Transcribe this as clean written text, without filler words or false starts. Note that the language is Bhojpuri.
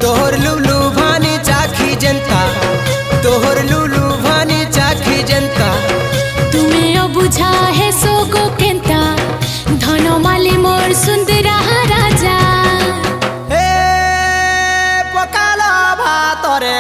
तोहर लुलु भानी चाखी जनता, तोहर लुलु भानी चाखी जनता। तुम्हें बुझा है सोगो केंता धनो माली मोर सुंदरा राजा। हे पकाला भातरे